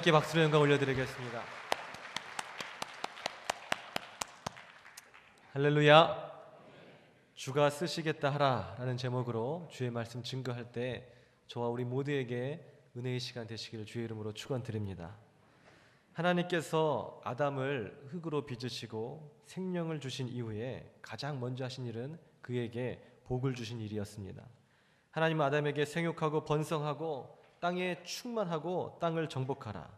함께 박수로 영광 올려드리겠습니다. 할렐루야. 주가 쓰시겠다 하라라는 제목으로 주의 말씀 증거할 때 저와 우리 모두에게 은혜의 시간 되시기를 주의 이름으로 축원드립니다. 하나님께서 아담을 흙으로 빚으시고 생명을 주신 이후에 가장 먼저 하신 일은 그에게 복을 주신 일이었습니다. 하나님은 아담에게 생육하고 번성하고 땅에 충만하고 땅을 정복하라,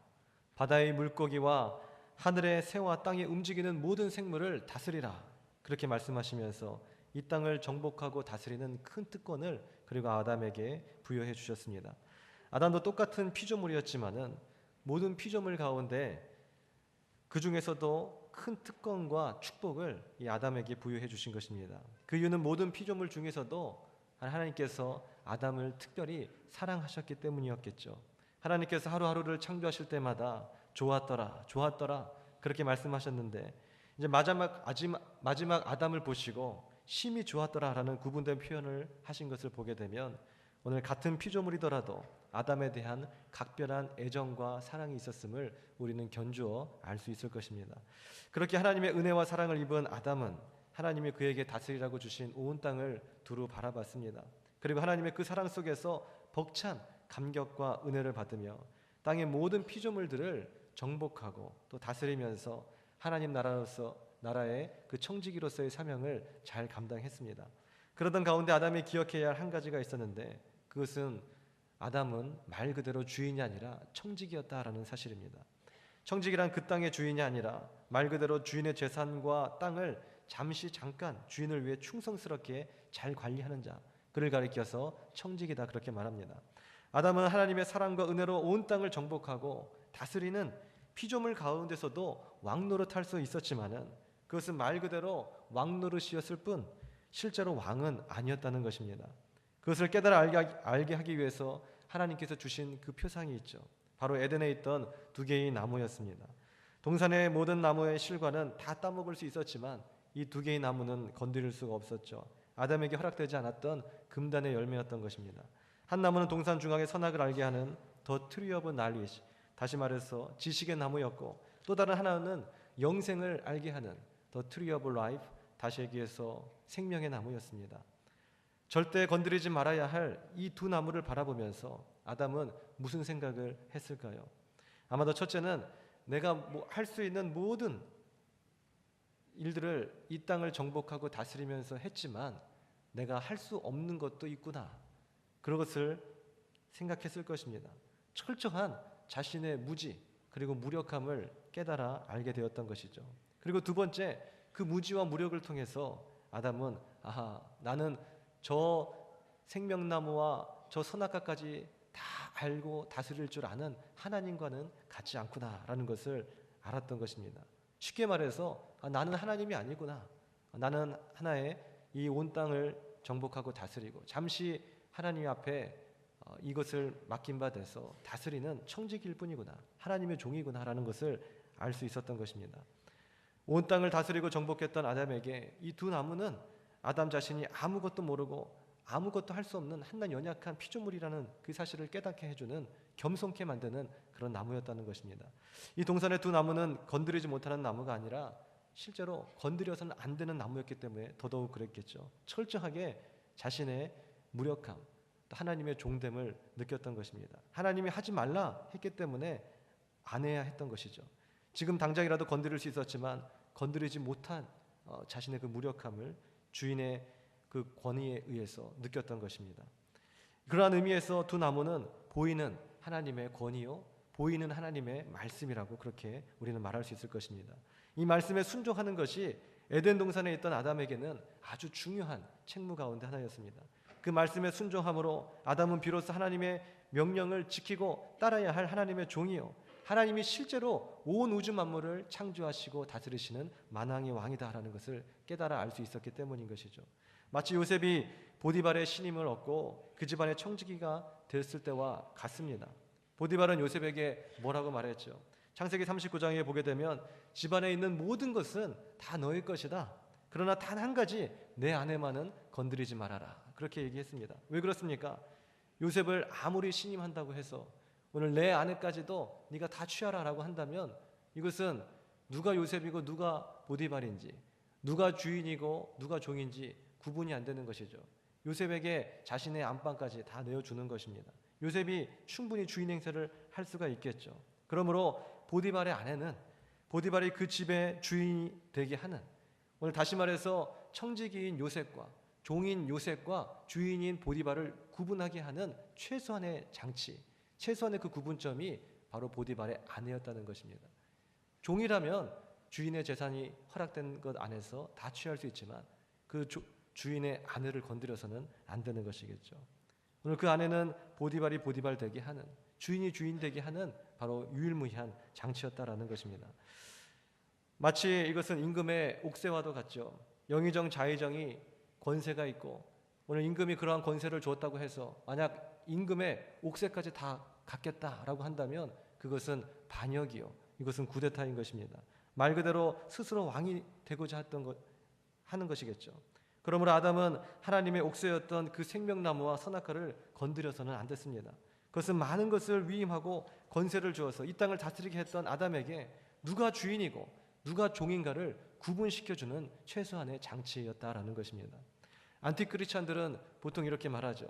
바다의 물고기와 하늘의 새와 땅에 움직이는 모든 생물을 다스리라, 그렇게 말씀하시면서 이 땅을 정복하고 다스리는 큰 특권을 그리고 아담에게 부여해 주셨습니다. 아담도 똑같은 피조물이었지만은 모든 피조물 가운데 그 중에서도 큰 특권과 축복을 이 아담에게 부여해 주신 것입니다. 그 이유는 모든 피조물 중에서도 하나님께서 아담을 특별히 사랑하셨기 때문이었겠죠. 하나님께서 하루하루를 창조하실 때마다 좋았더라, 좋았더라 그렇게 말씀하셨는데 이제 마지막 아담을 보시고 심히 좋았더라라는 구분된 표현을 하신 것을 보게 되면 오늘 같은 피조물이더라도 아담에 대한 각별한 애정과 사랑이 있었음을 우리는 견주어 알 수 있을 것입니다. 그렇게 하나님의 은혜와 사랑을 입은 아담은 하나님이 그에게 다스리라고 주신 온 땅을 두루 바라봤습니다. 그리고 하나님의 그 사랑 속에서 벅찬 감격과 은혜를 받으며 땅의 모든 피조물들을 정복하고 또 다스리면서 하나님 나라의 그 청지기로서의 사명을 잘 감당했습니다. 그러던 가운데 아담이 기억해야 할 한 가지가 있었는데 그것은 아담은 말 그대로 주인이 아니라 청지기였다라는 사실입니다. 청지기란 그 땅의 주인이 아니라 말 그대로 주인의 재산과 땅을 잠깐 주인을 위해 충성스럽게 잘 관리하는 자, 그를 가리켜서 청지기다 그렇게 말합니다. 아담은 하나님의 사랑과 은혜로 온 땅을 정복하고 다스리는 피조물 가운데서도 왕노릇할 수 있었지만은 그것은 말 그대로 왕노릇이었을 뿐 실제로 왕은 아니었다는 것입니다. 그것을 깨달아 알게 하기 위해서 하나님께서 주신 그 표상이 있죠. 바로 에덴에 있던 두 개의 나무였습니다. 동산의 모든 나무의 실과는 다 따먹을 수 있었지만 이 두 개의 나무는 건드릴 수가 없었죠. 아담에게 허락되지 않았던 금단의 열매였던 것입니다. 한 나무는 동산 중앙의 선악을 알게 하는 더 트리 오브 날리지, 다시 말해서 지식의 나무였고 또 다른 하나는 영생을 알게 하는 더 트리 오브 라이프, 다시 얘기해서 생명의 나무였습니다. 절대 건드리지 말아야 할 이 두 나무를 바라보면서 아담은 무슨 생각을 했을까요? 아마도 첫째는 내가 할 수 있는 모든 일들을 이 땅을 정복하고 다스리면서 했지만 내가 할 수 없는 것도 있구나, 그런 것을 생각했을 것입니다. 철저한 자신의 무지 그리고 무력함을 깨달아 알게 되었던 것이죠. 그리고 두 번째, 그 무지와 무력을 통해서 아담은 나는 저 생명나무와 저 선악과까지 다 알고 다스릴 줄 아는 하나님과는 같지 않구나라는 것을 알았던 것입니다. 쉽게 말해서 나는 하나님이 아니구나, 나는 하나의 이 온 땅을 정복하고 다스리고 잠시 하나님 앞에 이것을 맡긴 바 돼서 다스리는 청지기일 뿐이구나, 하나님의 종이구나 라는 것을 알 수 있었던 것입니다. 온 땅을 다스리고 정복했던 아담에게 이 두 나무는 아담 자신이 아무것도 모르고 아무것도 할 수 없는 한낱 연약한 피조물이라는 그 사실을 깨닫게 해주는, 겸손케 만드는 그런 나무였다는 것입니다. 이 동산의 두 나무는 건드리지 못하는 나무가 아니라 실제로 건드려서는 안 되는 나무였기 때문에 더더욱 그랬겠죠. 철저하게 자신의 무력함, 또 하나님의 종됨을 느꼈던 것입니다. 하나님이 하지 말라 했기 때문에 안 해야 했던 것이죠. 지금 당장이라도 건드릴 수 있었지만 건드리지 못한 자신의 그 무력함을 주인의 그 권위에 의해서 느꼈던 것입니다. 그러한 의미에서 두 나무는 보이는 하나님의 권위요, 보이는 하나님의 말씀이라고 그렇게 우리는 말할 수 있을 것입니다. 이 말씀에 순종하는 것이 에덴 동산에 있던 아담에게는 아주 중요한 책무 가운데 하나였습니다. 그 말씀에 순종함으로 아담은 비로소 하나님의 명령을 지키고 따라야 할 하나님의 종이요, 하나님이 실제로 온 우주 만물을 창조하시고 다스리시는 만왕의 왕이다라는 것을 깨달아 알 수 있었기 때문인 것이죠. 마치 요셉이 보디발의 신임을 얻고 그 집안의 청지기가 됐을 때와 같습니다. 보디발은 요셉에게 뭐라고 말했죠? 창세기 39장에 보게 되면 집안에 있는 모든 것은 다 너의 것이다, 그러나 단 한 가지 내 아내만은 건드리지 말아라, 그렇게 얘기했습니다. 왜 그렇습니까? 요셉을 아무리 신임한다고 해서 오늘 내 아내까지도 네가 다 취하라라고 한다면 이것은 누가 요셉이고 누가 보디발인지, 누가 주인이고 누가 종인지 구분이 안 되는 것이죠. 요셉에게 자신의 안방까지 다 내어주는 것입니다. 요셉이 충분히 주인 행세를 할 수가 있겠죠. 그러므로 보디발의 아내는 보디발이 그 집의 주인이 되게 하는, 오늘 다시 말해서 청지기인 요셉과 종인 요셉과 주인인 보디발을 구분하게 하는 최소한의 장치, 최소한의 그 구분점이 바로 보디발의 아내였다는 것입니다. 종이라면 주인의 재산이 허락된 것 안에서 다 취할 수 있지만 그 주인의 아내를 건드려서는 안 되는 것이겠죠. 오늘 그 아내는 보디발이 보디발 되게 하는, 주인이 주인 되게 하는 바로 유일무이한 장치였다라는 것입니다. 마치 이것은 임금의 옥새와도 같죠. 영의정 자의정이 권세가 있고 오늘 임금이 그러한 권세를 주었다고 해서 만약 임금의 옥새까지 다 갖겠다라고 한다면 그것은 반역이요, 이것은 쿠데타인 것입니다. 말 그대로 스스로 왕이 되고자 하는 것이겠죠. 그러므로 아담은 하나님의 옥새였던 그 생명나무와 선악과를 건드려서는 안 됐습니다. 그것은 많은 것을 위임하고 권세를 주어서 이 땅을 다스리게 했던 아담에게 누가 주인이고 누가 종인가를 구분시켜주는 최소한의 장치였다라는 것입니다. 안티크리스찬들은 보통 이렇게 말하죠.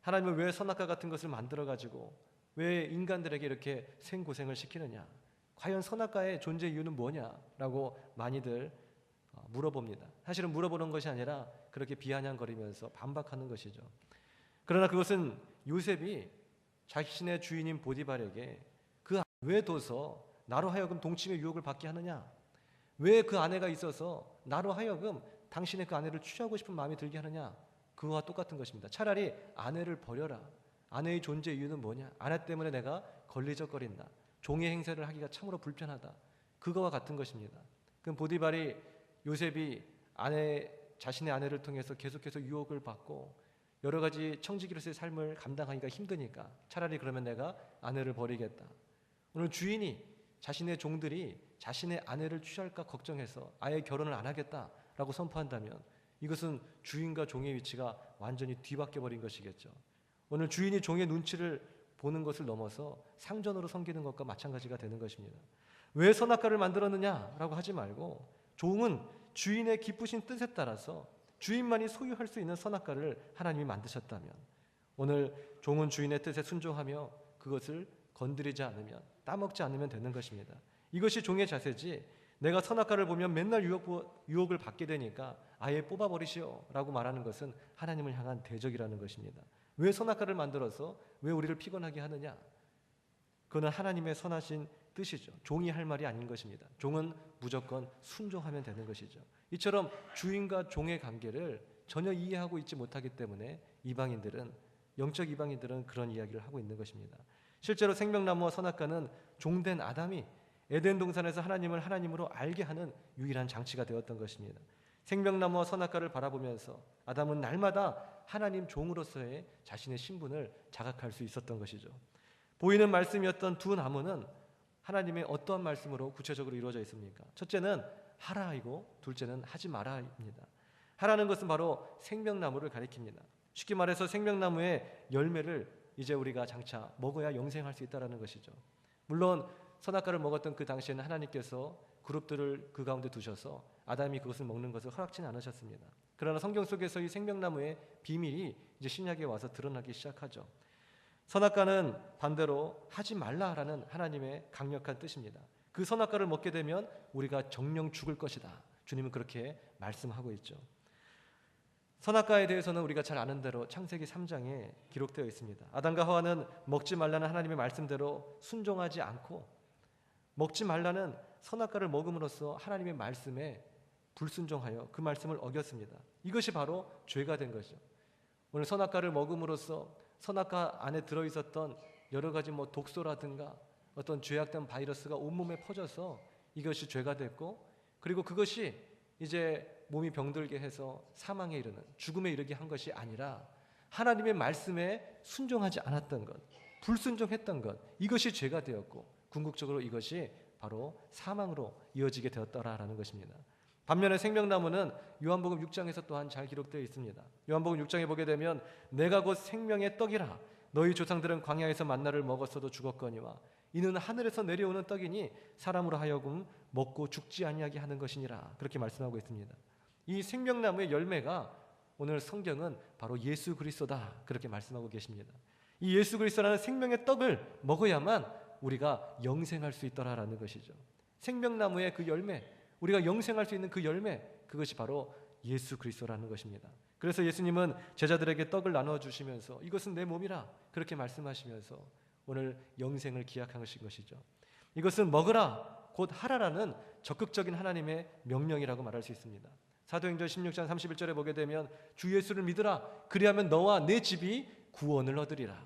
하나님은 왜 선악과 같은 것을 만들어가지고 왜 인간들에게 이렇게 생고생을 시키느냐, 과연 선악과의 존재 이유는 뭐냐라고 많이들 물어봅니다. 사실은 물어보는 것이 아니라 그렇게 비아냥거리면서 반박하는 것이죠. 그러나 그것은 요셉이 자신의 주인인 보디발에게 그 왜 둬서 나로 하여금 동침의 유혹을 받게 하느냐, 왜 그 아내가 있어서 나로 하여금 당신의 그 아내를 취하고 싶은 마음이 들게 하느냐, 그와 똑같은 것입니다. 차라리 아내를 버려라. 아내의 존재 이유는 뭐냐, 아내 때문에 내가 걸리적거린다, 종의 행세를 하기가 참으로 불편하다, 그거와 같은 것입니다. 그럼 보디발이 요셉이 자신의 아내를 통해서 계속해서 유혹을 받고 여러 가지 청지기로서의 삶을 감당하기가 힘드니까 차라리 그러면 내가 아내를 버리겠다. 오늘 주인이 자신의 종들이 자신의 아내를 취할까 걱정해서 아예 결혼을 안 하겠다라고 선포한다면 이것은 주인과 종의 위치가 완전히 뒤바뀌어 버린 것이겠죠. 오늘 주인이 종의 눈치를 보는 것을 넘어서 상전으로 섬기는 것과 마찬가지가 되는 것입니다. 왜 선악과를 만들었느냐라고 하지 말고 종은 주인의 기쁘신 뜻에 따라서 주인만이 소유할 수 있는 선악과를 하나님이 만드셨다면 오늘 종은 주인의 뜻에 순종하며 그것을 건드리지 않으면, 따먹지 않으면 되는 것입니다. 이것이 종의 자세지, 내가 선악과를 보면 맨날 유혹을 받게 되니까 아예 뽑아버리시오 라고 말하는 것은 하나님을 향한 대적이라는 것입니다. 왜 선악과를 만들어서 왜 우리를 피곤하게 하느냐, 그거는 하나님의 선하신 뜻이죠. 종이 할 말이 아닌 것입니다. 종은 무조건 순종하면 되는 것이죠. 이처럼 주인과 종의 관계를 전혀 이해하고 있지 못하기 때문에 영적 이방인들은 그런 이야기를 하고 있는 것입니다. 실제로 생명나무와 선악과는 종된 아담이 에덴 동산에서 하나님을 하나님으로 알게 하는 유일한 장치가 되었던 것입니다. 생명나무와 선악과를 바라보면서 아담은 날마다 하나님 종으로서의 자신의 신분을 자각할 수 있었던 것이죠. 보이는 말씀이었던 두 나무는 하나님의 어떠한 말씀으로 구체적으로 이루어져 있습니까? 첫째는 하라이고 둘째는 하지 마라입니다. 하라는 것은 바로 생명나무를 가리킵니다. 쉽게 말해서 생명나무의 열매를 이제 우리가 장차 먹어야 영생할 수 있다는 것이죠. 물론 선악과를 먹었던 그 당시에는 하나님께서 그룹들을 그 가운데 두셔서 아담이 그것을 먹는 것을 허락치는 않으셨습니다. 그러나 성경 속에서 이 생명나무의 비밀이 이제 신약에 와서 드러나기 시작하죠. 선악과는 반대로 하지 말라라는 하나님의 강력한 뜻입니다. 그 선악과를 먹게 되면 우리가 정령 죽을 것이다. 주님은 그렇게 말씀하고 있죠. 선악과에 대해서는 우리가 잘 아는 대로 창세기 3장에 기록되어 있습니다. 아담과 하와는 먹지 말라는 하나님의 말씀대로 순종하지 않고 먹지 말라는 선악과를 먹음으로써 하나님의 말씀에 불순종하여 그 말씀을 어겼습니다. 이것이 바로 죄가 된 것이죠. 오늘 선악과를 먹음으로써 선악과 안에 들어있었던 여러 가지 독소라든가 어떤 죄악된 바이러스가 온몸에 퍼져서 이것이 죄가 됐고, 그리고 그것이 이제 몸이 병들게 해서 사망에 이르는, 죽음에 이르게 한 것이 아니라 하나님의 말씀에 순종하지 않았던 것, 불순종했던 것, 이것이 죄가 되었고 궁극적으로 이것이 바로 사망으로 이어지게 되었더라라는 것입니다. 반면에 생명나무는 요한복음 6장에서 또한 잘 기록되어 있습니다. 요한복음 6장에 보게 되면 내가 곧 생명의 떡이라 너희 조상들은 광야에서 만나를 먹었어도 죽었거니와 이는 하늘에서 내려오는 떡이니 사람으로 하여금 먹고 죽지 아니하게 하는 것이니라. 그렇게 말씀하고 있습니다. 이 생명나무의 열매가 오늘 성경은 바로 예수 그리스도다. 그렇게 말씀하고 계십니다. 이 예수 그리스도라는 생명의 떡을 먹어야만 우리가 영생할 수 있더라라는 것이죠. 생명나무의 그 열매, 우리가 영생할 수 있는 그 열매, 그것이 바로 예수 그리스도라는 것입니다. 그래서 예수님은 제자들에게 떡을 나눠 주시면서 이것은 내 몸이라 그렇게 말씀하시면서 오늘 영생을 기약하신 것이죠. 이것은 먹으라 곧 하라라는 적극적인 하나님의 명령이라고 말할 수 있습니다. 사도행전 16장 31절에 보게 되면 주 예수를 믿으라 그리하면 너와 내 집이 구원을 얻으리라.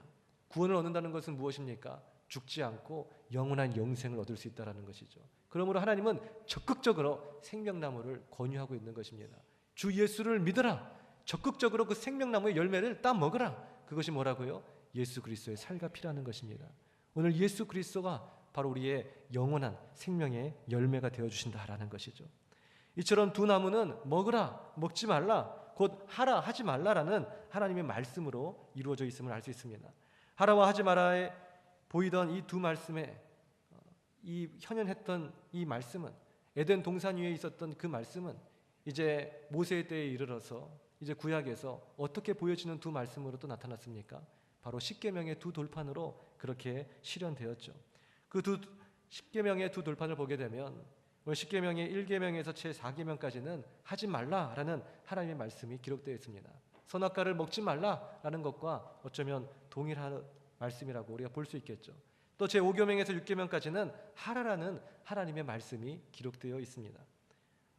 구원을 얻는다는 것은 무엇입니까? 죽지 않고 영원한 영생을 얻을 수 있다는 것이죠. 그러므로 하나님은 적극적으로 생명나무를 권유하고 있는 것입니다. 주 예수를 믿으라. 적극적으로 그 생명나무의 열매를 따 먹으라. 그것이 뭐라고요? 예수 그리스도의 살과 피라는 것입니다. 오늘 예수 그리스도가 바로 우리의 영원한 생명의 열매가 되어주신다라는 것이죠. 이처럼 두 나무는 먹으라, 먹지 말라, 곧 하라, 하지 말라라는 하나님의 말씀으로 이루어져 있음을 알 수 있습니다. 하라와 하지 마라에 보이던 이 두 말씀에 이 현현했던 이 말씀은, 에덴 동산 위에 있었던 그 말씀은 이제 모세의 때에 이르러서 이제 구약에서 어떻게 보여지는 두 말씀으로 또 나타났습니까? 바로 십계명의 두 돌판으로 그렇게 실현되었죠. 그 두 십계명의 두 돌판을 보게 되면 십계명의 1계명에서 제 4계명까지는 하지 말라라는 하나님의 말씀이 기록되어 있습니다. 선악과를 먹지 말라라는 것과 어쩌면 동일한 말씀이라고 우리가 볼 수 있겠죠. 또 제 5계명에서 6계명까지는 하라라는 하나님의 말씀이 기록되어 있습니다.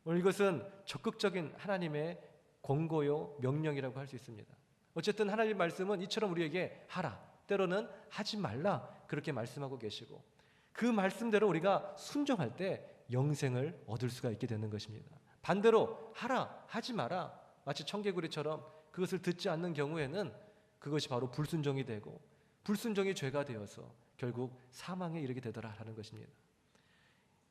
오늘 이것은 적극적인 하나님의 권고요 명령이라고 할 수 있습니다. 어쨌든 하나님의 말씀은 이처럼 우리에게 하라, 때로는 하지 말라 그렇게 말씀하고 계시고 그 말씀대로 우리가 순종할 때 영생을 얻을 수가 있게 되는 것입니다. 반대로 하라, 하지 마라 마치 청개구리처럼 그것을 듣지 않는 경우에는 그것이 바로 불순종이 되고 불순종이 죄가 되어서 결국 사망에 이르게 되더라라는 것입니다.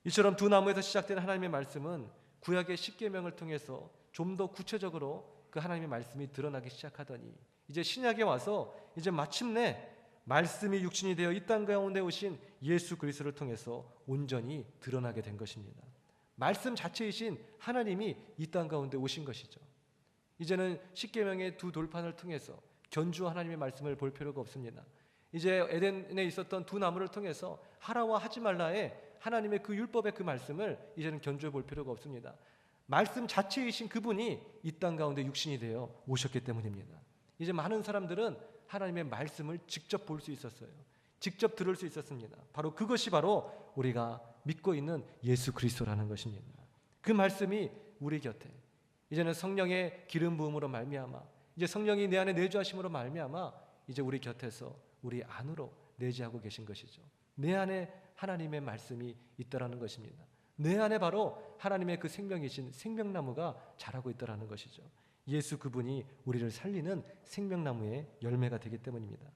이처럼 두 나무에서 시작된 하나님의 말씀은 구약의 십계명을 통해서 좀 더 구체적으로 그 하나님의 말씀이 드러나기 시작하더니 이제 신약에 와서 이제 마침내 말씀이 육신이 되어 이 땅 가운데 오신 예수 그리스도를 통해서 온전히 드러나게 된 것입니다. 말씀 자체이신 하나님이 이 땅 가운데 오신 것이죠. 이제는 십계명의 두 돌판을 통해서 견주 하나님의 말씀을 볼 필요가 없습니다. 이제 에덴에 있었던 두 나무를 통해서 하라와 하지 말라의 하나님의 그 율법의 그 말씀을 이제는 견주해 볼 필요가 없습니다. 말씀 자체이신 그분이 이 땅 가운데 육신이 되어 오셨기 때문입니다. 이제 많은 사람들은 하나님의 말씀을 직접 볼 수 있었어요. 직접 들을 수 있었습니다. 바로 그것이 바로 우리가 믿고 있는 예수 그리스도라는 것입니다. 그 말씀이 우리 곁에 이제는 성령의 기름 부음으로 말미암아 이제 성령이 내 안에 내주하심으로 말미암아 이제 우리 곁에서 우리 안으로 내주하고 계신 것이죠. 내 안에 하나님의 말씀이 있다라는 것입니다. 내 안에 바로 하나님의 그 생명이신 생명나무가 자라고 있다라는 것이죠. 예수 그분이 우리를 살리는 생명나무의 열매가 되기 때문입니다.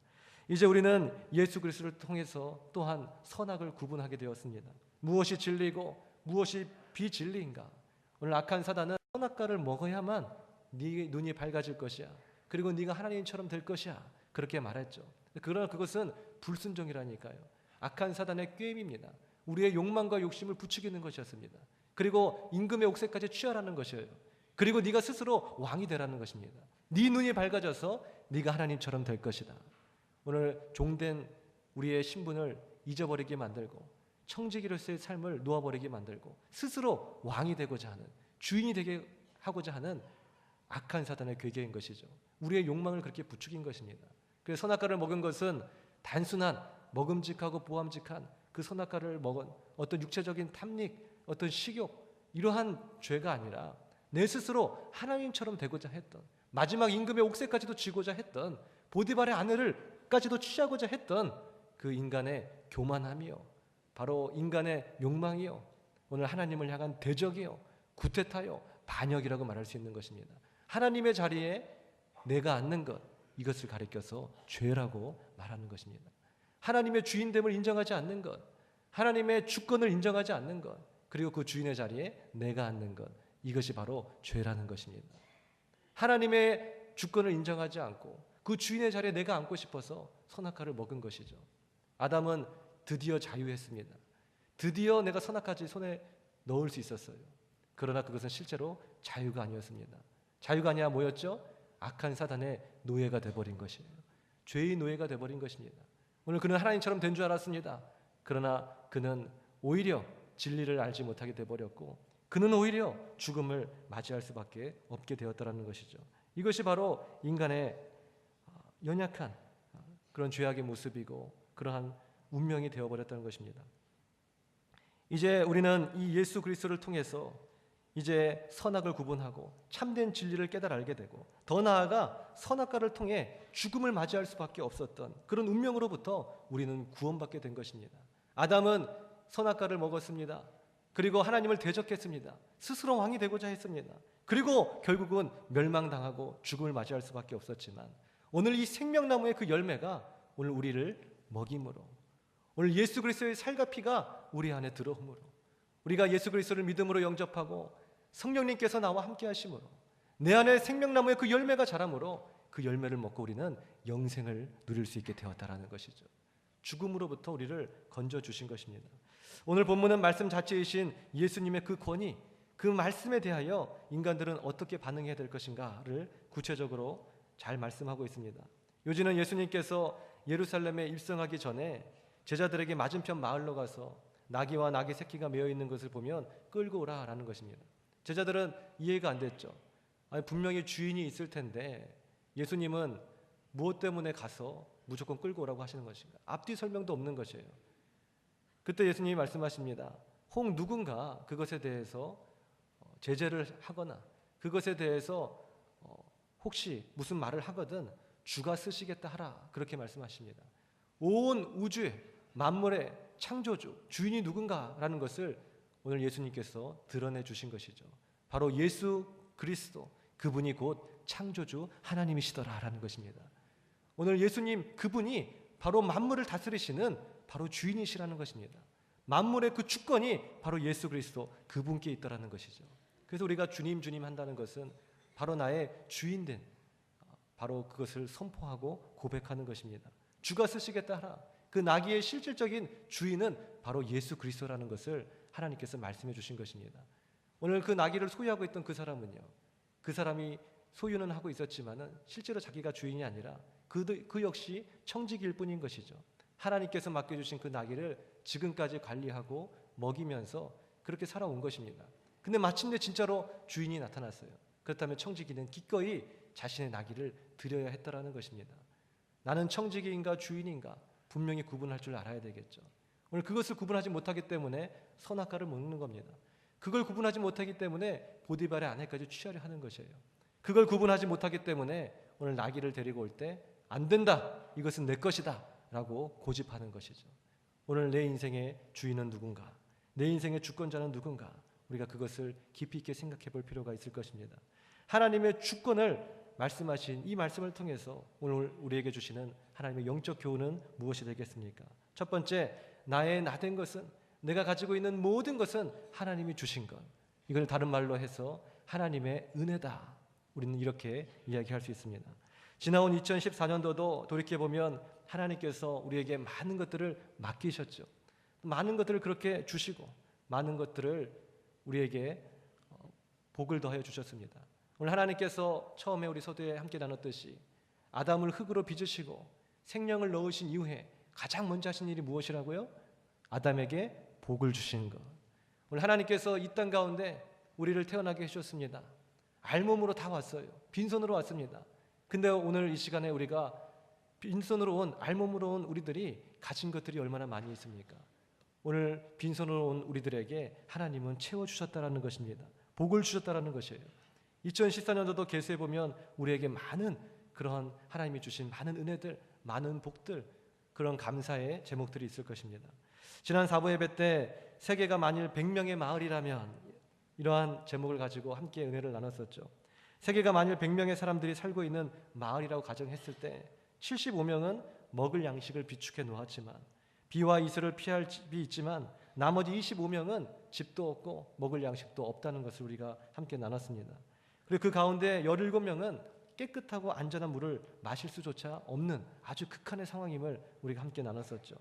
이제 우리는 예수 그리스도를 통해서 또한 선악을 구분하게 되었습니다. 무엇이 진리고 무엇이 비진리인가? 오늘 악한 사단은 선악과를 먹어야만 네 눈이 밝아질 것이야. 그리고 네가 하나님처럼 될 것이야. 그렇게 말했죠. 그러나 그것은 불순종이라니까요. 악한 사단의 꾀임입니다. 우리의 욕망과 욕심을 부추기는 것이었습니다. 그리고 임금의 옥새까지 취하라는 것이에요. 그리고 네가 스스로 왕이 되라는 것입니다. 네 눈이 밝아져서 네가 하나님처럼 될 것이다. 오늘 종된 우리의 신분을 잊어버리게 만들고 청지기로서의 삶을 놓아버리게 만들고 스스로 왕이 되고자 하는 주인이 되게 하고자 하는 악한 사단의 괴계인 것이죠. 우리의 욕망을 그렇게 부추긴 것입니다. 그래서 선악과를 먹은 것은 단순한 먹음직하고 보암직한 그 선악과를 먹은 어떤 육체적인 탐닉, 어떤 식욕 이러한 죄가 아니라 내 스스로 하나님처럼 되고자 했던 마지막 임금의 옥새까지도 쥐고자 했던 보디발의 아내를까지도 취하고자 했던 그 인간의 교만함이요 바로 인간의 욕망이요 오늘 하나님을 향한 대적이요 구태타요 반역이라고 말할 수 있는 것입니다. 하나님의 자리에 내가 앉는 것 이것을 가리켜서 죄라고 말하는 것입니다. 하나님의 주인됨을 인정하지 않는 것, 하나님의 주권을 인정하지 않는 것, 그리고 그 주인의 자리에 내가 앉는 것 이것이 바로 죄라는 것입니다. 하나님의 주권을 인정하지 않고 그 그 주인의 자리에 내가 앉고 싶어서 선악과를 먹은 것이죠. 아담은 드디어 자유했습니다. 드디어 내가 선악과를 손에 넣을 수 있었어요. 그러나 그것은 실제로 자유가 아니었습니다. 자유가 아니라 뭐였죠? 악한 사단의 노예가 돼버린 것이에요. 죄의 노예가 돼버린 것입니다. 오늘 그는 하나님처럼 된 줄 알았습니다. 그러나 그는 오히려 진리를 알지 못하게 돼버렸고, 그는 오히려 죽음을 맞이할 수밖에 없게 되었다는 것이죠. 이것이 바로 인간의 연약한 그런 죄악의 모습이고 그러한 운명이 되어버렸다는 것입니다. 이제 우리는 이 예수 그리스도를 통해서 이제 선악을 구분하고 참된 진리를 깨달아 알게 되고, 더 나아가 선악과를 통해 죽음을 맞이할 수밖에 없었던 그런 운명으로부터 우리는 구원받게 된 것입니다. 아담은 선악과를 먹었습니다. 그리고 하나님을 대적했습니다. 스스로 왕이 되고자 했습니다. 그리고 결국은 멸망당하고 죽음을 맞이할 수밖에 없었지만, 오늘 이 생명나무의 그 열매가 오늘 우리를 먹임으로, 오늘 예수 그리스도의 살과 피가 우리 안에 들어옴으로, 우리가 예수 그리스도를 믿음으로 영접하고 성령님께서 나와 함께 하심으로 내 안에 생명나무의 그 열매가 자라므로 그 열매를 먹고 우리는 영생을 누릴 수 있게 되었다라는 것이죠. 죽음으로부터 우리를 건져주신 것입니다. 오늘 본문은 말씀 자체이신 예수님의 그 권위, 그 말씀에 대하여 인간들은 어떻게 반응해야 될 것인가를 구체적으로 잘 말씀하고 있습니다. 요지는 예수님께서 예루살렘에 입성하기 전에 제자들에게 맞은편 마을로 가서 나귀와 나귀 새끼가 메어 있는 것을 보면 끌고 오라라는 것입니다. 제자들은 이해가 안 됐죠. 아니, 분명히 주인이 있을 텐데 예수님은 무엇 때문에 가서 무조건 끌고 오라고 하시는 것인가? 앞뒤 설명도 없는 것이에요. 그때 예수님이 말씀하십니다. 혹 누군가 그것에 대해서 제재를 하거나 그것에 대해서 혹시 무슨 말을 하거든 주가 쓰시겠다 하라, 그렇게 말씀하십니다. 온 우주의 만물의 창조주, 주인이 누군가라는 것을 오늘 예수님께서 드러내 주신 것이죠. 바로 예수 그리스도, 그분이 곧 창조주 하나님이시더라라는 것입니다. 오늘 예수님 그분이 바로 만물을 다스리시는 바로 주인이시라는 것입니다. 만물의 그 주권이 바로 예수 그리스도 그분께 있다라는 것이죠. 그래서 우리가 주님 주님 한다는 것은 바로 나의 주인된, 바로 그것을 선포하고 고백하는 것입니다. 주가 쓰시겠다 하라. 그 나귀의 실질적인 주인은 바로 예수 그리스도라는 것을 하나님께서 말씀해 주신 것입니다. 오늘 그 나귀를 소유하고 있던 그 사람은요, 그 사람이 소유는 하고 있었지만은 실제로 자기가 주인이 아니라 그 역시 청지기일 뿐인 것이죠. 하나님께서 맡겨주신 그 나귀를 지금까지 관리하고 먹이면서 그렇게 살아온 것입니다. 근데 마침내 진짜로 주인이 나타났어요. 그렇다면 청지기는 기꺼이 자신의 나귀를 드려야 했다라는 것입니다. 나는 청지기인가 주인인가 분명히 구분할 줄 알아야 되겠죠. 오늘 그것을 구분하지 못하기 때문에 선악과를 먹는 겁니다. 그걸 구분하지 못하기 때문에 보디발의 아내까지 취하려 하는 것이에요. 그걸 구분하지 못하기 때문에 오늘 나귀를 데리고 올 때 안 된다, 이것은 내 것이다 라고 고집하는 것이죠. 오늘 내 인생의 주인은 누군가, 내 인생의 주권자는 누군가, 우리가 그것을 깊이 있게 생각해 볼 필요가 있을 것입니다. 하나님의 주권을 말씀하신 이 말씀을 통해서 오늘 우리에게 주시는 하나님의 영적 교훈은 무엇이 되겠습니까? 첫 번째, 나의 나된 것은, 내가 가지고 있는 모든 것은 하나님이 주신 것, 이걸 다른 말로 해서 하나님의 은혜다, 우리는 이렇게 이야기할 수 있습니다. 지나온 2014년도도 돌이켜보면 하나님께서 우리에게 많은 것들을 맡기셨죠. 많은 것들을 그렇게 주시고 많은 것들을 우리에게 복을 더하여 주셨습니다. 오늘 하나님께서 처음에 우리 서두에 함께 나눴듯이 아담을 흙으로 빚으시고 생명을 넣으신 이후에 가장 먼저 하신 일이 무엇이라고요? 아담에게 복을 주신 것. 오늘 하나님께서 이 땅 가운데 우리를 태어나게 해주셨습니다. 알몸으로 다 왔어요. 빈손으로 왔습니다. 근데 오늘 이 시간에 우리가 빈손으로 온, 알몸으로 온 우리들이 가진 것들이 얼마나 많이 있습니까? 오늘 빈손으로 온 우리들에게 하나님은 채워주셨다라는 것입니다. 복을 주셨다라는 것이에요. 2014년도도 계수해 보면 우리에게 많은 그런 하나님이 주신 많은 은혜들, 많은 복들, 그런 감사의 제목들이 있을 것입니다. 지난 사부 예배 때 세계가 만일 100명의 마을이라면, 이러한 제목을 가지고 함께 은혜를 나눴었죠. 세계가 만일 100명의 사람들이 살고 있는 마을이라고 가정했을 때 75명은 먹을 양식을 비축해 놓았지만, 비와 이슬을 피할 집이 있지만 나머지 25명은 집도 없고 먹을 양식도 없다는 것을 우리가 함께 나눴습니다. 그리고 그 가운데 17명은 깨끗하고 안전한 물을 마실 수조차 없는 아주 극한의 상황임을 우리가 함께 나눴었죠.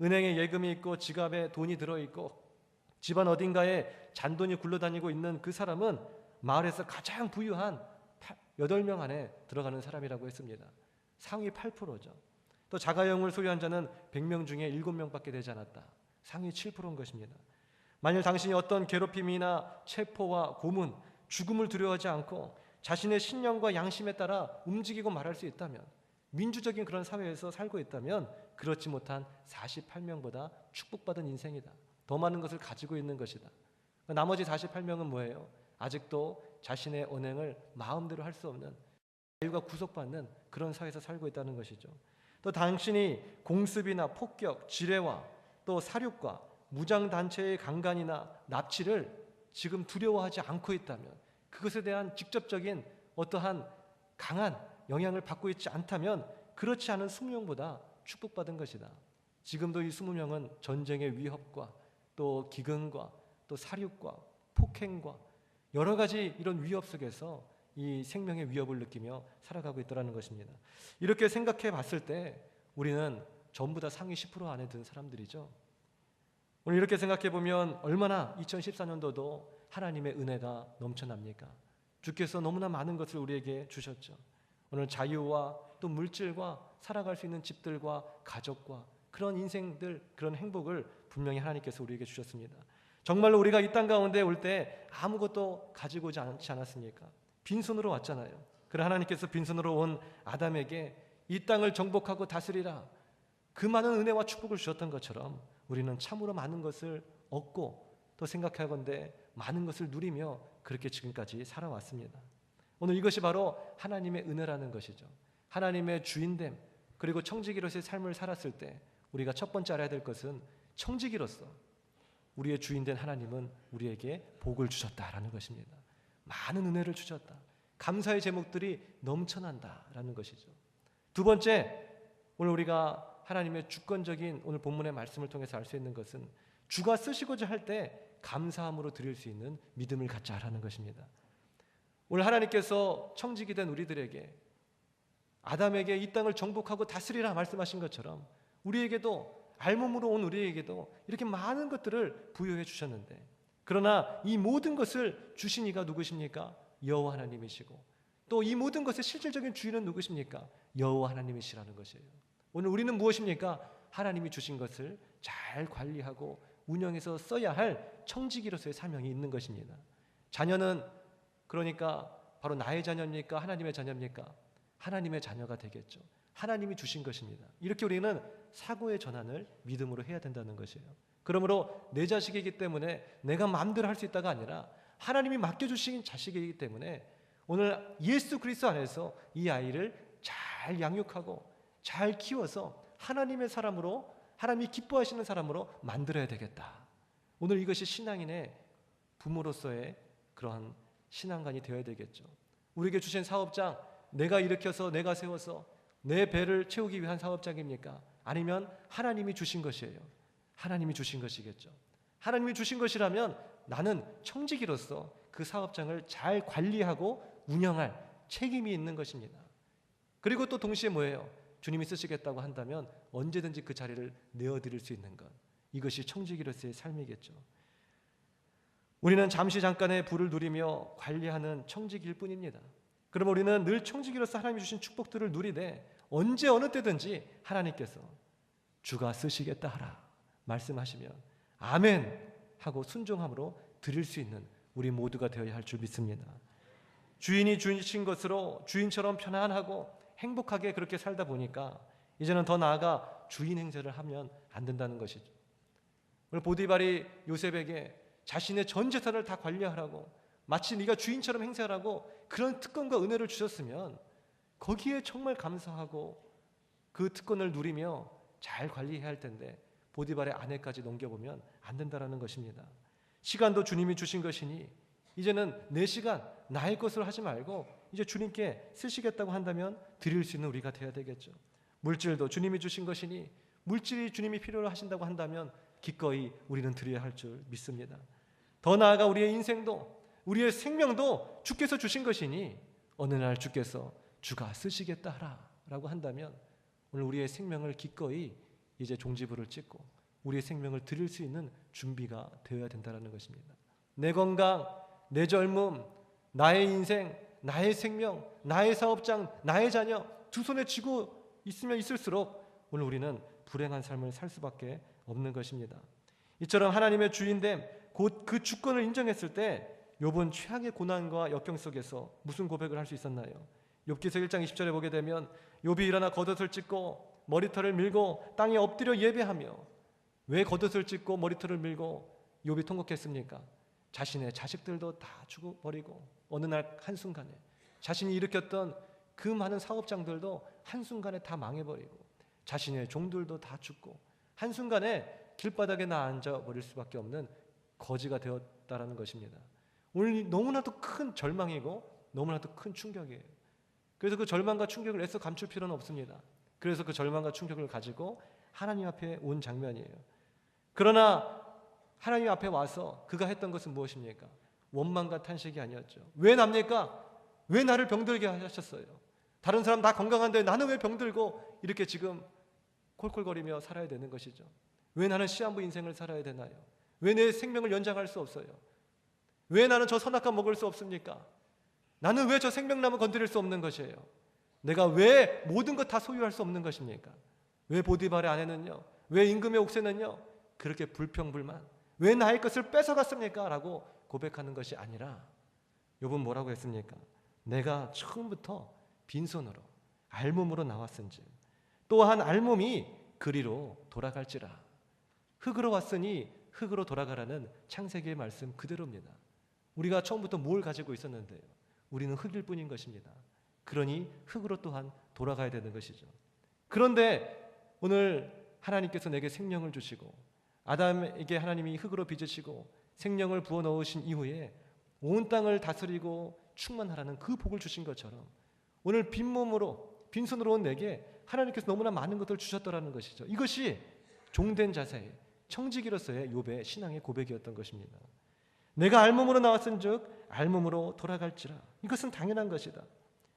은행에 예금이 있고 지갑에 돈이 들어있고 집안 어딘가에 잔돈이 굴러다니고 있는 그 사람은 마을에서 가장 부유한 8명 안에 들어가는 사람이라고 했습니다. 상위 8%죠. 또 자가용을 소유한 자는 100명 중에 7명밖에 되지 않았다. 상위 7%인 것입니다. 만일 당신이 어떤 괴롭힘이나 체포와 고문, 죽음을 두려워하지 않고 자신의 신념과 양심에 따라 움직이고 말할 수 있다면, 민주적인 그런 사회에서 살고 있다면 그렇지 못한 48명보다 축복받은 인생이다. 더 많은 것을 가지고 있는 것이다. 나머지 48명은 뭐예요? 아직도 자신의 언행을 마음대로 할 수 없는, 자유가 구속받는 그런 사회에서 살고 있다는 것이죠. 또 당신이 공습이나 폭격, 지뢰와 또 사륙과 무장단체의 강간이나 납치를 지금 두려워하지 않고 있다면, 그것에 대한 직접적인 어떠한 강한 영향을 받고 있지 않다면 그렇지 않은 20명보다 축복받은 것이다. 지금도 이 20명은 전쟁의 위협과 또 기근과 또 사륙과 폭행과 여러 가지 이런 위협 속에서 이 생명의 위협을 느끼며 살아가고 있더라는 것입니다. 이렇게 생각해 봤을 때 우리는 전부 다 상위 10% 안에 든 사람들이죠. 오늘 이렇게 생각해 보면 얼마나 2014년도도 하나님의 은혜가 넘쳐납니까? 주께서 너무나 많은 것을 우리에게 주셨죠. 오늘 자유와 또 물질과 살아갈 수 있는 집들과 가족과 그런 인생들, 그런 행복을 분명히 하나님께서 우리에게 주셨습니다. 정말로 우리가 이 땅 가운데 올 때 아무것도 가지고 오지 않지 않았습니까? 빈손으로 왔잖아요. 그래 하나님께서 빈손으로 온 아담에게 이 땅을 정복하고 다스리라, 그 많은 은혜와 축복을 주셨던 것처럼 우리는 참으로 많은 것을 얻고 또 생각하건대 많은 것을 누리며 그렇게 지금까지 살아왔습니다. 오늘 이것이 바로 하나님의 은혜라는 것이죠. 하나님의 주인됨, 그리고 청지기로서의 삶을 살았을 때 우리가 첫 번째 알아야 될 것은 청지기로서 우리의 주인된 하나님은 우리에게 복을 주셨다라는 것입니다. 많은 은혜를 주셨다. 감사의 제목들이 넘쳐난다라는 것이죠. 두 번째, 오늘 우리가 하나님의 주권적인 오늘 본문의 말씀을 통해서 알 수 있는 것은 주가 쓰시고자 할 때 감사함으로 드릴 수 있는 믿음을 갖자라는 것입니다. 오늘 하나님께서 청지기 된 우리들에게, 아담에게 이 땅을 정복하고 다스리라 말씀하신 것처럼 우리에게도, 알몸으로 온 우리에게도 이렇게 많은 것들을 부여해 주셨는데, 그러나 이 모든 것을 주신 이가 누구십니까? 여호와 하나님이시고, 또 이 모든 것의 실질적인 주인은 누구십니까? 여호와 하나님이시라는 것이에요. 오늘 우리는 무엇입니까? 하나님이 주신 것을 잘 관리하고 운영해서 써야 할 청지기로서의 사명이 있는 것입니다. 자녀는 그러니까 바로 나의 자녀입니까? 하나님의 자녀입니까? 하나님의 자녀가 되겠죠. 하나님이 주신 것입니다. 이렇게 우리는 사고의 전환을 믿음으로 해야 된다는 것이에요. 그러므로 내 자식이기 때문에 내가 마음대로 할 수 있다가 아니라 하나님이 맡겨주신 자식이기 때문에 오늘 예수 그리스도 안에서 이 아이를 잘 양육하고 잘 키워서 하나님의 사람으로, 하나님이 기뻐하시는 사람으로 만들어야 되겠다. 오늘 이것이 신앙인의 부모로서의 그러한 신앙관이 되어야 되겠죠. 우리에게 주신 사업장, 내가 일으켜서 내가 세워서 내 배를 채우기 위한 사업장입니까? 아니면 하나님이 주신 것이에요. 하나님이 주신 것이겠죠. 하나님이 주신 것이라면 나는 청지기로서 그 사업장을 잘 관리하고 운영할 책임이 있는 것입니다. 그리고 또 동시에 뭐예요? 주님이 쓰시겠다고 한다면 언제든지 그 자리를 내어드릴 수 있는 것, 이것이 청지기로서의 삶이겠죠. 우리는 잠시 잠깐의 부를 누리며 관리하는 청지기일 뿐입니다. 그럼 우리는 늘 청지기로서 하나님이 주신 축복들을 누리되 언제 어느 때든지 하나님께서 주가 쓰시겠다 하라 말씀하시면 아멘 하고 순종함으로 드릴 수 있는 우리 모두가 되어야 할 줄 믿습니다. 주인이 주신 것으로 주인처럼 편안하고 행복하게 그렇게 살다 보니까 이제는 더 나아가 주인 행세를 하면 안 된다는 것이죠. 오늘 보디발이 요셉에게 자신의 전 재산을 다 관리하라고, 마치 네가 주인처럼 행세하라고 그런 특권과 은혜를 주셨으면 거기에 정말 감사하고 그 특권을 누리며 잘 관리해야 할 텐데 보디발의 아내까지 넘겨보면 안 된다라는 것입니다. 시간도 주님이 주신 것이니 이제는 내 시간, 나의 것으로 하지 말고 이제 주님께 쓰시겠다고 한다면 드릴 수 있는 우리가 되어야 되겠죠. 물질도 주님이 주신 것이니 물질이 주님이 필요로 하신다고 한다면 기꺼이 우리는 드려야 할 줄 믿습니다. 더 나아가 우리의 인생도, 우리의 생명도 주께서 주신 것이니 어느 날 주께서 주가 쓰시겠다 하라라고 한다면 오늘 우리의 생명을 기꺼이 이제 종지부를 찍고 우리의 생명을 드릴 수 있는 준비가 되어야 된다는 것입니다. 내 건강, 내 젊음, 나의 인생, 나의 생명, 나의 사업장, 나의 자녀 두 손에 쥐고 있으면 있을수록 오늘 우리는 불행한 삶을 살 수밖에 없는 것입니다. 이처럼 하나님의 주인됨, 곧 그 주권을 인정했을 때 욥은 최악의 고난과 역경 속에서 무슨 고백을 할 수 있었나요? 욥기서 1장 20절에 보게 되면 욥이 일어나 겉옷을 찢고 머리털을 밀고 땅에 엎드려 예배하며, 왜 겉옷을 찢고 머리털을 밀고 욥이 통곡했습니까? 자신의 자식들도 다 죽어버리고 어느 날 한순간에 자신이 일으켰던 그 많은 사업장들도 한순간에 다 망해버리고 자신의 종들도 다 죽고 한순간에 길바닥에 앉아버릴 수밖에 없는 거지가 되었다라는 것입니다. 오늘 너무나도 큰 절망이고 너무나도 큰 충격이에요. 그래서 그 절망과 충격을 애써 감출 필요는 없습니다. 그래서 그 절망과 충격을 가지고 하나님 앞에 온 장면이에요. 그러나 하나님 앞에 와서 그가 했던 것은 무엇입니까? 원망과 탄식이 아니었죠. 왜 납니까? 왜 나를 병들게 하셨어요? 다른 사람 다 건강한데 나는 왜 병들고 이렇게 지금 콜콜거리며 살아야 되는 것이죠? 왜 나는 시한부 인생을 살아야 되나요? 왜 내 생명을 연장할 수 없어요? 왜 나는 저 선악과 먹을 수 없습니까? 나는 왜 저 생명나무 건드릴 수 없는 것이에요? 내가 왜 모든 것 다 소유할 수 없는 것입니까? 왜 보디발의 아내는요? 왜 임금의 옥새는요? 그렇게 불평불만, 왜 나의 것을 뺏어갔습니까? 라고 고백하는 것이 아니라 욥은 뭐라고 했습니까? 내가 처음부터 빈손으로 알몸으로 나왔은지 또한 알몸이 그리로 돌아갈지라. 흙으로 왔으니 흙으로 돌아가라는 창세기의 말씀 그대로입니다. 우리가 처음부터 뭘 가지고 있었는데요? 우리는 흙일 뿐인 것입니다. 그러니 흙으로 또한 돌아가야 되는 것이죠. 그런데 오늘 하나님께서 내게 생명을 주시고 아담에게 하나님이 흙으로 빚으시고 생명을 부어 넣으신 이후에 온 땅을 다스리고 충만하라는 그 복을 주신 것처럼 오늘 빈몸으로 빈손으로 온 내게 하나님께서 너무나 많은 것들을 주셨더라는 것이죠. 이것이 종된 자세의 청지기로서의 욥의 신앙의 고백이었던 것입니다. 내가 알몸으로 나왔은즉 알몸으로 돌아갈지라. 이것은 당연한 것이다.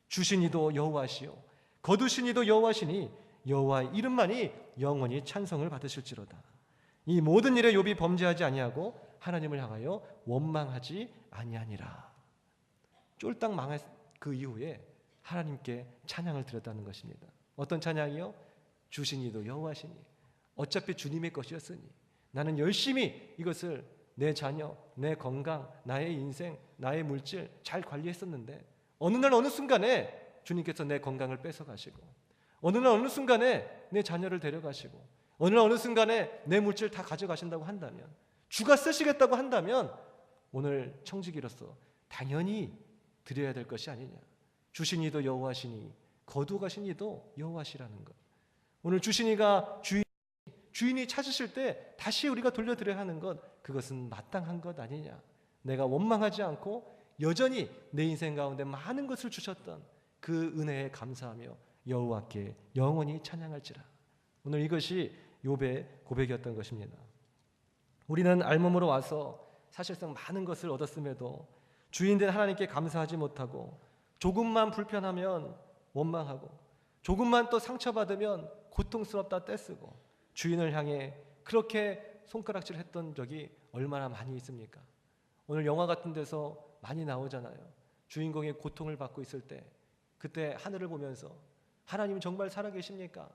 주신 이도 여호와시요 거두신 이도 여호와시니 여호와의 이름만이 영원히 찬송을 받으실지로다. 이 모든 일에 욥이 범죄하지 아니하고 하나님을 향하여 원망하지 아니하니라. 쫄딱 망할 그 이후에 하나님께 찬양을 드렸다는 것입니다. 어떤 찬양이요? 주신 이도 여호와시니 어차피 주님의 것이었으니 나는 열심히 이것을 내 자녀, 내 건강, 나의 인생, 나의 물질 잘 관리했었는데 어느 날 어느 순간에 주님께서 내 건강을 뺏어가시고 어느 날 어느 순간에 내 자녀를 데려가시고 어느 날 어느 순간에 내 물질 다 가져가신다고 한다면, 주가 쓰시겠다고 한다면 오늘 청지기로서 당연히 드려야 될 것이 아니냐. 주신 이도 여호와시니 거두가신 이도 여호와시라는 것. 오늘 주신 이가 주인이 찾으실 때 다시 우리가 돌려드려야 하는 것, 그것은 마땅한 것 아니냐. 내가 원망하지 않고 여전히 내 인생 가운데 많은 것을 주셨던 그 은혜에 감사하며 여호와께 영원히 찬양할지라. 오늘 이것이 욥의 고백이었던 것입니다. 우리는 알몸으로 와서 사실상 많은 것을 얻었음에도 주인된 하나님께 감사하지 못하고 조금만 불편하면 원망하고 조금만 또 상처받으면 고통스럽다 떼쓰고 주인을 향해 그렇게 손가락질했던 적이 얼마나 많이 있습니까? 오늘 영화 같은 데서 많이 나오잖아요. 주인공이 고통을 받고 있을 때 그때 하늘을 보면서 하나님 정말 살아계십니까?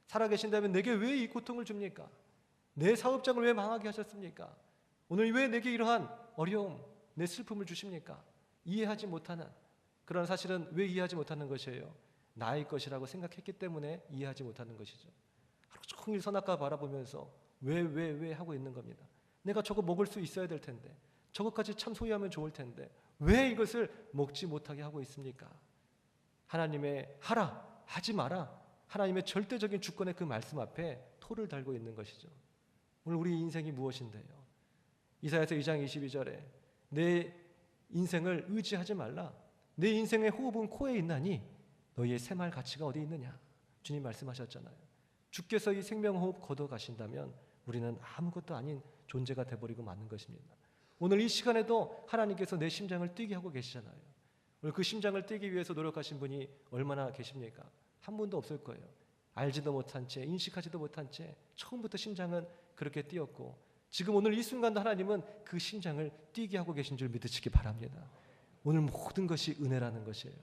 살아계신다면 내게 왜 이 고통을 줍니까? 내 사업장을 왜 망하게 하셨습니까? 오늘 왜 내게 이러한 어려움, 내 슬픔을 주십니까? 이해하지 못하는, 그러나 사실은 왜 이해하지 못하는 것이에요? 나의 것이라고 생각했기 때문에 이해하지 못하는 것이죠. 하루 종일 선악과 바라보면서 왜 하고 있는 겁니다. 내가 저거 먹을 수 있어야 될 텐데, 저것까지 참 소유하면 좋을 텐데 왜 이것을 먹지 못하게 하고 있습니까? 하나님의 하라, 하지 마라, 하나님의 절대적인 주권의 그 말씀 앞에 토를 달고 있는 것이죠. 오늘 우리 인생이 무엇인데요? 이사야서 2장 22절에 내 인생을 의지하지 말라. 내 인생의 호흡은 코에 있나니 너희의 생활 가치가 어디 있느냐. 주님 말씀하셨잖아요. 주께서 이 생명호흡 걷어가신다면 우리는 아무것도 아닌 존재가 돼버리고 마는 것입니다. 오늘 이 시간에도 하나님께서 내 심장을 뛰게 하고 계시잖아요. 오늘 그 심장을 떼기 위해서 노력하신 분이 얼마나 계십니까? 한 분도 없을 거예요. 알지도 못한 채, 인식하지도 못한 채 처음부터 심장은 그렇게 뛰었고, 지금 오늘 이 순간도 하나님은 그 심장을 뛰게 하고 계신 줄 믿으시기 바랍니다. 오늘 모든 것이 은혜라는 것이에요.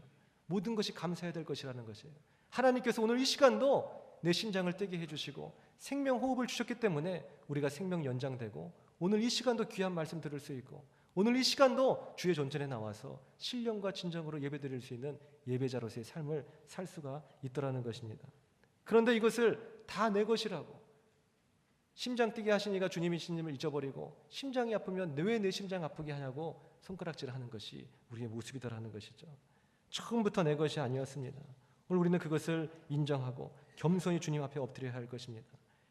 모든 것이 감사해야 될 것이라는 것이에요. 하나님께서 오늘 이 시간도 내 심장을 뛰게 해주시고 생명 호흡을 주셨기 때문에 우리가 생명 연장되고, 오늘 이 시간도 귀한 말씀 들을 수 있고, 오늘 이 시간도 주의 존전에 나와서 신령과 진정으로 예배드릴 수 있는 예배자로서의 삶을 살 수가 있더라는 것입니다. 그런데 이것을 다 내 것이라고, 심장 뛰게 하시니까 주님이신님을 잊어버리고, 심장이 아프면 왜 내 심장 아프게 하냐고 손가락질하는 것이 우리의 모습이더라는 것이죠. 처음부터 내 것이 아니었습니다. 오늘 우리는 그것을 인정하고 겸손히 주님 앞에 엎드려야 할 것입니다.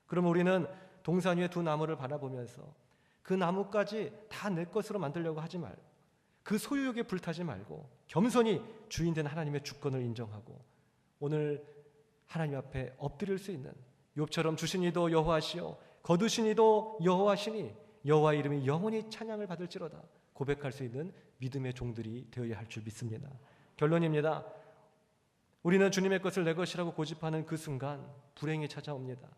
그러면 우리는 동산 위에 두 나무를 바라보면서 그 나무까지 다 내 것으로 만들려고 하지 말고, 그 소유욕에 불타지 말고 겸손히 주인된 하나님의 주권을 인정하고 오늘 하나님 앞에 엎드릴 수 있는, 욥처럼 주신 이도 여호와시요 거두신 이도 여호와시니 여호와의 이름이 영원히 찬양을 받을지로다 고백할 수 있는 믿음의 종들이 되어야 할 줄 믿습니다. 결론입니다. 우리는 주님의 것을 내 것이라고 고집하는 그 순간 불행이 찾아옵니다.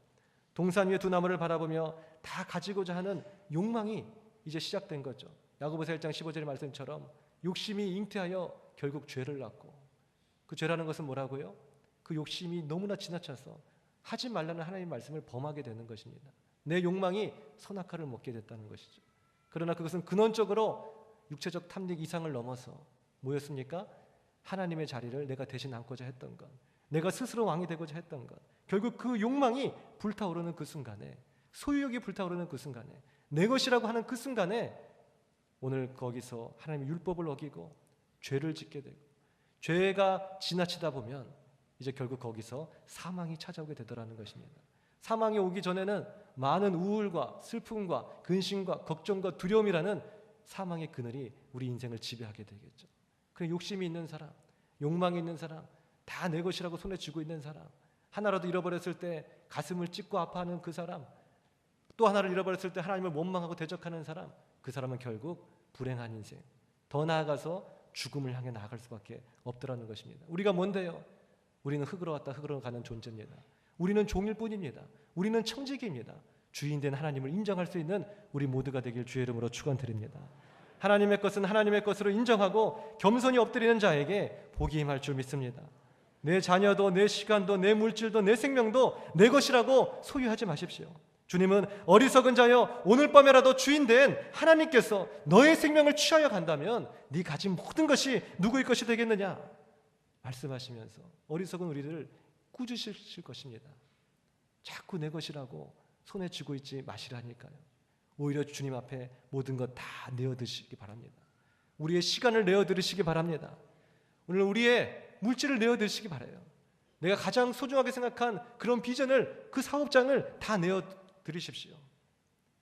동산 위에 두 나무를 바라보며 다 가지고자 하는 욕망이 이제 시작된 거죠. 야고보서 1장 15절의 말씀처럼 욕심이 잉태하여 결국 죄를 낳고, 그 죄라는 것은 뭐라고요? 그 욕심이 너무나 지나쳐서 하지 말라는 하나님의 말씀을 범하게 되는 것입니다. 내 욕망이 선악과를 먹게 됐다는 것이죠. 그러나 그것은 근원적으로 육체적 탐닉 이상을 넘어서 뭐였습니까? 하나님의 자리를 내가 대신 앉고자 했던 것, 내가 스스로 왕이 되고자 했던 것, 결국 그 욕망이 불타오르는 그 순간에, 소유욕이 불타오르는 그 순간에, 내 것이라고 하는 그 순간에 오늘 거기서 하나님의 율법을 어기고 죄를 짓게 되고, 죄가 지나치다 보면 이제 결국 거기서 사망이 찾아오게 되더라는 것입니다. 사망이 오기 전에는 많은 우울과 슬픔과 근심과 걱정과 두려움이라는 사망의 그늘이 우리 인생을 지배하게 되겠죠. 그 욕심이 있는 사람, 욕망이 있는 사람, 다 내 것이라고 손에 쥐고 있는 사람, 하나라도 잃어버렸을 때 가슴을 찢고 아파하는 그 사람, 또 하나를 잃어버렸을 때 하나님을 원망하고 대적하는 사람, 그 사람은 결국 불행한 인생, 더 나아가서 죽음을 향해 나아갈 수밖에 없더라는 것입니다. 우리가 뭔데요? 우리는 흙으로 왔다 흙으로 가는 존재입니다. 우리는 종일 뿐입니다. 우리는 청지기입니다. 주인된 하나님을 인정할 수 있는 우리 모두가 되길 주의 이름으로 축원드립니다. 하나님의 것은 하나님의 것으로 인정하고 겸손히 엎드리는 자에게 복이 임할 줄 믿습니다. 내 자녀도 내 시간도 내 물질도 내 생명도 내 것이라고 소유하지 마십시오. 주님은 어리석은 자여 오늘 밤에라도 주인된 하나님께서 너의 생명을 취하여 간다면 네 가진 모든 것이 누구의 것이 되겠느냐 말씀하시면서 어리석은 우리를 꾸짖으실 것입니다. 자꾸 내 것이라고 손에 쥐고 있지 마시라니까요. 오히려 주님 앞에 모든 것 다 내어드시기 바랍니다. 우리의 시간을 내어드리시기 바랍니다. 오늘 우리의 물질을 내어드리시기 바라요. 내가 가장 소중하게 생각한 그런 비전을, 그 사업장을 다 내어드리십시오.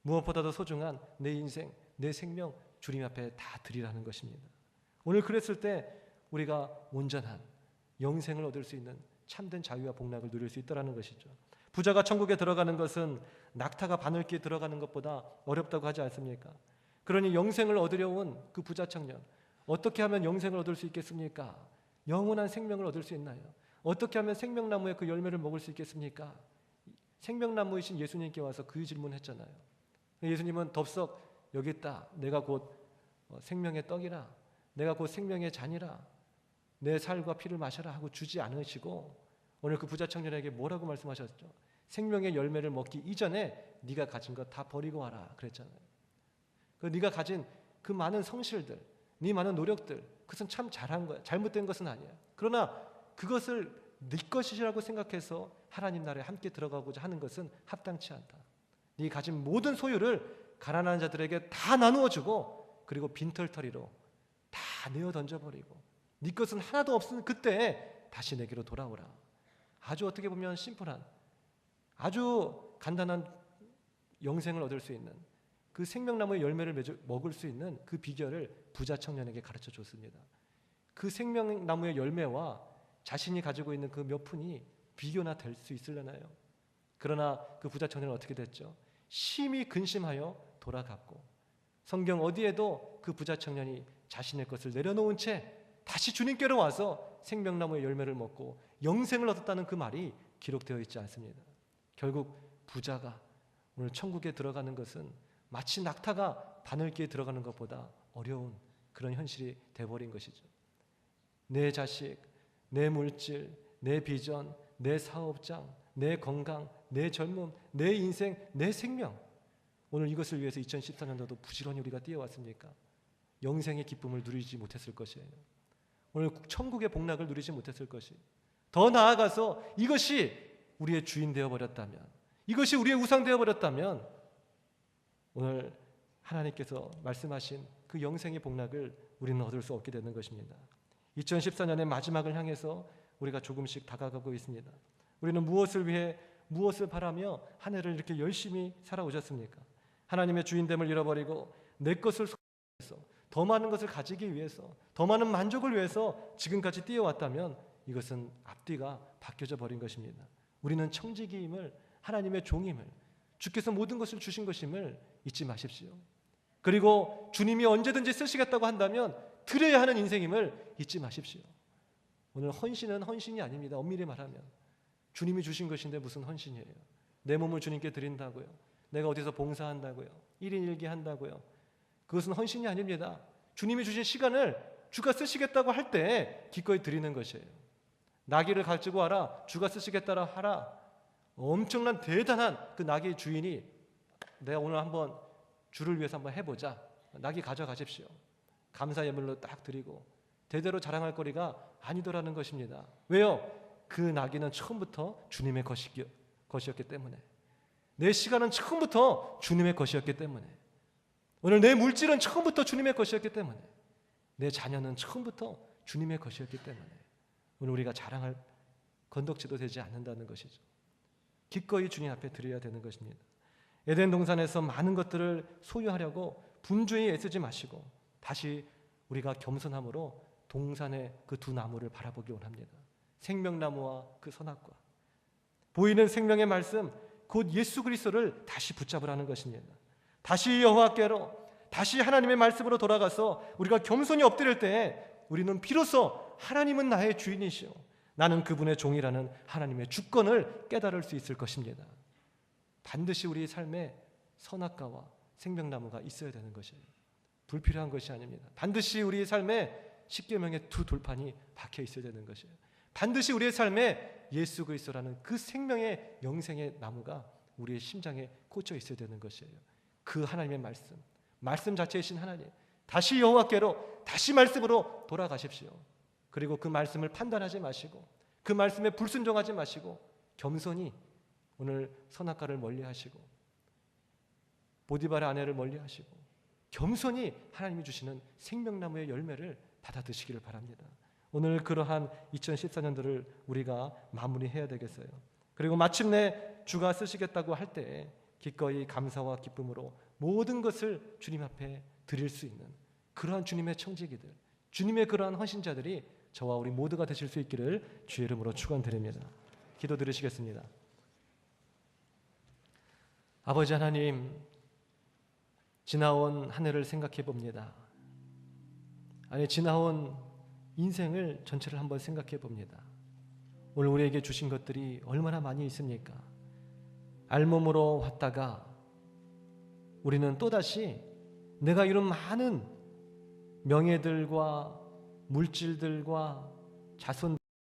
무엇보다도 소중한 내 인생, 내 생명 주님 앞에 다 드리라는 것입니다. 오늘 그랬을 때 우리가 온전한 영생을 얻을 수 있는 참된 자유와 복락을 누릴 수 있다는 것이죠. 부자가 천국에 들어가는 것은 낙타가 바늘기에 들어가는 것보다 어렵다고 하지 않습니까? 그러니 영생을 얻으려 온 그 부자 청년, 어떻게 하면 영생을 얻을 수 있겠습니까? 영원한 생명을 얻을 수 있나요? 어떻게 하면 생명나무의 그 열매를 먹을 수 있겠습니까? 생명나무이신 예수님께 와서 그 질문했잖아요. 예수님은 덥석 여기 있다. 내가 곧 생명의 떡이라, 내가 곧 생명의 잔이라, 내 살과 피를 마셔라 하고 주지 않으시고 오늘 그 부자 청년에게 뭐라고 말씀하셨죠? 생명의 열매를 먹기 이전에 네가 가진 것 다 버리고 와라 그랬잖아요. 그 네가 가진 그 많은 성실들, 네 많은 노력들, 그것은 참 잘한 거야. 잘못된 것은 아니야. 그러나 그것을 네 것이라고 생각해서 하나님 나라에 함께 들어가고자 하는 것은 합당치 않다. 네 가진 모든 소유를 가난한 자들에게 다 나누어 주고 그리고 빈털터리로 다 내어 던져버리고 네 것은 하나도 없은 그때 다시 내게로 돌아오라. 아주 어떻게 보면 심플한, 아주 간단한 영생을 얻을 수 있는 그 생명나무의 열매를 먹을 수 있는 그 비결을 부자 청년에게 가르쳐 줬습니다. 그 생명나무의 열매와 자신이 가지고 있는 그 몇 푼이 비교나 될 수 있으려나요? 그러나 그 부자 청년은 어떻게 됐죠? 심히 근심하여 돌아갔고, 성경 어디에도 그 부자 청년이 자신의 것을 내려놓은 채 다시 주님께로 와서 생명나무의 열매를 먹고 영생을 얻었다는 그 말이 기록되어 있지 않습니다. 결국 부자가 오늘 천국에 들어가는 것은 마치 낙타가 바늘기에 들어가는 것보다 어려운 그런 현실이 되어버린 것이죠. 내 자식, 내 물질, 내 비전, 내 사업장, 내 건강, 내 젊음, 내 인생, 내 생명, 오늘 이것을 위해서 2014년도도 부지런히 우리가 뛰어왔습니까? 영생의 기쁨을 누리지 못했을 것이에요. 오늘 천국의 복락을 누리지 못했을 것이에요. 더 나아가서 이것이 우리의 주인 되어버렸다면, 이것이 우리의 우상 되어버렸다면 오늘 하나님께서 말씀하신 그 영생의 복락을 우리는 얻을 수 없게 되는 것입니다. 2014년의 마지막을 향해서 우리가 조금씩 다가가고 있습니다. 우리는 무엇을 위해, 무엇을 바라며 한 해를 이렇게 열심히 살아오셨습니까? 하나님의 주인됨을 잃어버리고 내 것을 위해서, 더 많은 것을 가지기 위해서, 더 많은 만족을 위해서 지금까지 뛰어왔다면 이것은 앞뒤가 바뀌어져 버린 것입니다. 우리는 청지기임을, 하나님의 종임을, 주께서 모든 것을 주신 것임을 잊지 마십시오. 그리고 주님이 언제든지 쓰시겠다고 한다면 드려야 하는 인생임을 잊지 마십시오. 오늘 헌신은 헌신이 아닙니다. 엄밀히 말하면 주님이 주신 것인데 무슨 헌신이에요? 내 몸을 주님께 드린다고요? 내가 어디서 봉사한다고요? 1인 1기 한다고요? 그것은 헌신이 아닙니다. 주님이 주신 시간을 주가 쓰시겠다고 할 때 기꺼이 드리는 것이에요. 나귀를 가지고 와라, 주가 쓰시겠다라 하라. 엄청난 대단한 그 나귀의 주인이 내가 오늘 한번 주를 위해서 한번 해보자, 나귀 가져가십시오. 감사 예물로 딱 드리고 대대로 자랑할 거리가 아니더라는 것입니다. 왜요? 그 나귀는 처음부터 주님의 것이었기 때문에, 내 시간은 처음부터 주님의 것이었기 때문에, 오늘 내 물질은 처음부터 주님의 것이었기 때문에, 내 자녀는 처음부터 주님의 것이었기 때문에 오늘 우리가 자랑할 건덕지도 되지 않는다는 것이죠. 기꺼이 주님 앞에 드려야 되는 것입니다. 에덴 동산에서 많은 것들을 소유하려고 분주히 애쓰지 마시고 다시 우리가 겸손함으로 동산의 그 두 나무를 바라보기 원합니다. 생명나무와 그 선악과, 보이는 생명의 말씀 곧 예수 그리스도를 다시 붙잡으라는 것입니다. 다시 여호와께로, 다시 하나님의 말씀으로 돌아가서 우리가 겸손히 엎드릴 때 우리는 비로소 하나님은 나의 주인이시오, 나는 그분의 종이라는 하나님의 주권을 깨달을 수 있을 것입니다. 반드시 우리 삶에 선악과와 생명나무가 있어야 되는 것이에요. 불필요한 것이 아닙니다. 반드시 우리의 삶에 십계명의 두 돌판이 박혀 있어야 되는 것이에요. 반드시 우리의 삶에 예수 그리스도라는 그 생명의 영생의 나무가 우리의 심장에 꽂혀 있어야 되는 것이에요. 그 하나님의 말씀 자체이신 하나님, 다시 여호와께로, 다시 말씀으로 돌아가십시오. 그리고 그 말씀을 판단하지 마시고, 그 말씀에 불순종하지 마시고, 겸손히 오늘 선악과를 멀리하시고 보디발의 아내를 멀리하시고 겸손히 하나님이 주시는 생명나무의 열매를 받아 드시기를 바랍니다. 오늘 그러한 2014년도를 우리가 마무리해야 되겠어요. 그리고 마침내 주가 쓰시겠다고 할 때 기꺼이 감사와 기쁨으로 모든 것을 주님 앞에 드릴 수 있는 그러한 주님의 청지기들, 주님의 그러한 헌신자들이 저와 우리 모두가 되실 수 있기를 주의 이름으로 축원드립니다. 기도 드리시겠습니다. 아버지 하나님, 지나온 한 해를 생각해 봅니다. 아니, 지나온 인생을 전체를 한번 생각해 봅니다. 오늘 우리에게 주신 것들이 얼마나 많이 있습니까? 알몸으로 왔다가 우리는 또다시 내가 이룬 많은 명예들과 물질들과 자손